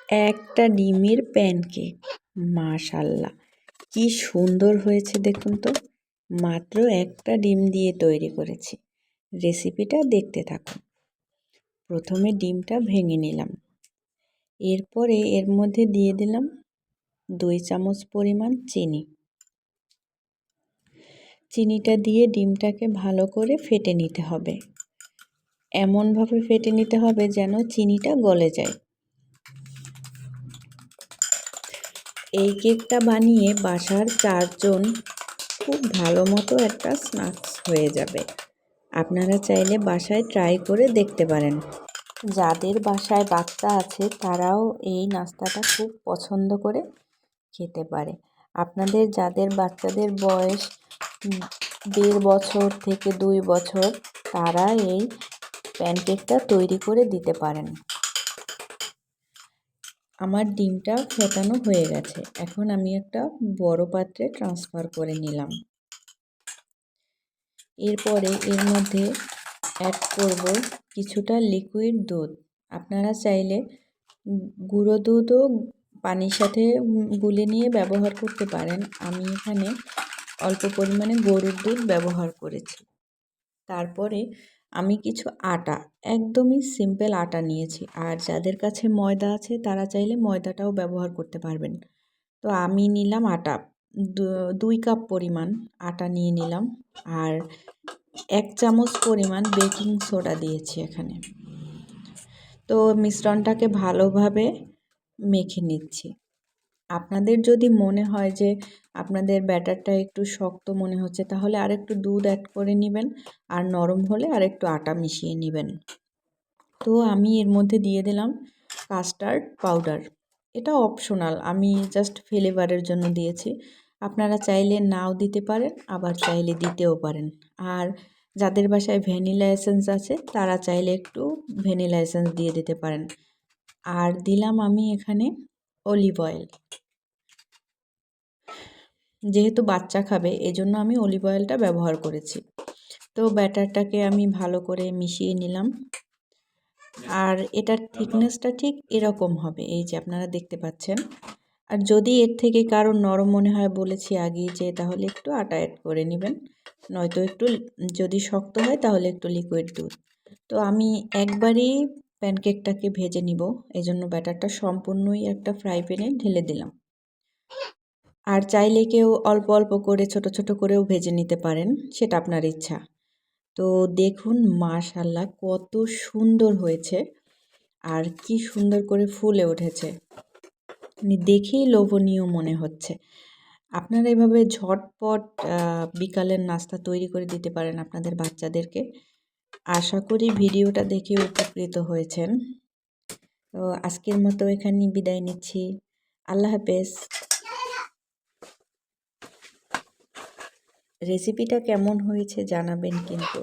একটা ডিমের প্যানকেক, মাশাল্লাহ কি সুন্দর হয়েছে দেখুন তো। মাত্র একটা ডিম দিয়ে তৈরি করেছি। রেসিপিটা দেখতে থাকুন। প্রথমে ডিমটা ভেঙে নিলাম, এরপরে এর মধ্যে দিয়ে দিলাম 2 চামচ পরিমাণ চিনি। চিনিটা দিয়ে ডিমটাকে ভালো করে ফেটে নিতে হবে, এমনভাবে ফেটে নিতে হবে যেন চিনিটা গলে যায়। এই কেকটা বানিয়ে বাসার 4 জন খুব ভালো মতো একটা স্ন্যাক্স হয়ে যাবে। আপনারা চাইলে বাসায় ট্রাই করে দেখতে পারেন। যাদের বাসায় বাচ্চা আছে তারাও এই নাস্তাটা খুব পছন্দ করে খেতে পারে। আপনাদের যাদের বাচ্চাদের বয়স 1.5 বছর থেকে 2 বছর, তারা এই প্যানকেকটা তৈরি করে দিতে পারেন। আমার ডিমটা ফেটানো হয়ে গেছে, এখন আমি একটা বড় পাত্রে ট্রান্সফার করে নিলাম। এরপরে এর মধ্যে অ্যাড করব কিছুটা লিকুইড দুধ। আপনারা চাইলে গুঁড়ো দুধও পানির সাথে গুলে নিয়ে ব্যবহার করতে পারেন। আমি এখানে অল্প পরিমাণে গরুর দুধ ব্যবহার করেছি। তারপরে আমি কিছু আটা, একদমই সিম্পল আটা নিয়েছি। আর যাদের কাছে ময়দা আছে তারা চাইলে ময়দাটাও ব্যবহার করতে পারবেন। তো আমি নিলাম আটা, 2 কাপ পরিমাণ আটা নিয়ে নিলাম। আর 1 চামচ পরিমাণ বেকিং সোডা দিয়েছি এখানে। তো মিশ্রণটাকে ভালোভাবে মেখে নিচ্ছি। আপনাদের যদি মনে হয় যে আপনাদের ব্যাটারটা একটু শক্ত মনে হচ্ছে, তাহলে আরেকটু দুধ অ্যাড করে নেবেন, আর নরম হলে আরেকটু আটা মিশিয়ে নেবেন। তো আমি এর মধ্যে দিয়ে দিলাম কাস্টার্ড পাউডার। এটা অপশনাল, আমি জাস্ট ফ্লেভারের জন্য দিয়েছি। আপনারা চাইলে নাও দিতে পারেন, আবার চাইলে দিতেও পারেন। আর যাদের বাসায় ভ্যানিলা এসেন্স আছে তারা চাইলে একটু ভ্যানিলা এসেন্স দিয়ে দিতে পারেন। আর দিলাম আমি এখানে অলিভ অয়েল। যেহেতু বাচ্চা খাবে এজন্য আমি অলিভ অয়েলটা ব্যবহার করেছি। তো ব্যাটারটাকে আমি ভালো করে মিশিয়ে নিলাম। আর এটার থিকনেসটা ঠিক এরকম হবে, এই যে আপনারা দেখতে পাচ্ছেন। আর যদি এর থেকে কারো নরম মনে হয়, বলেছি আগেই যে তাহলে একটু আটা অ্যাড করে নেবেন, নয়তো একটু যদি শক্ত হয় তাহলে একটু লিকুইড দুধ। তো আমি একবারই প্যানকেকটাকে ভেজে নিব, এজন্য ব্যাটারটা সম্পূর্ণই একটা ফ্রাই প্যানে ঢেলে দিলাম। আর চাইলে কেউ অল্প অল্প করে ছোট ছোট করেও ভেজে নিতে পারেন, সেটা আপনার ইচ্ছা। তো দেখুন মাশাল্লাহ কত সুন্দর হয়েছে, আর কি সুন্দর করে ফুলে উঠেছে, দেখেই লোভনীয় মনে হচ্ছে। আপনারা এভাবে ঝটপট বিকালের নাস্তা তৈরি করে দিতে পারেন আপনাদের বাচ্চাদেরকে। আশা করি ভিডিওটা দেখে উপকৃত হয়েছেন। তো আজকের মতো এখানেই বিদায় নিচ্ছি। আল্লাহ হাফেজ। রেসিপিটা কেমন হয়েছে জানাবেন কিন্তু।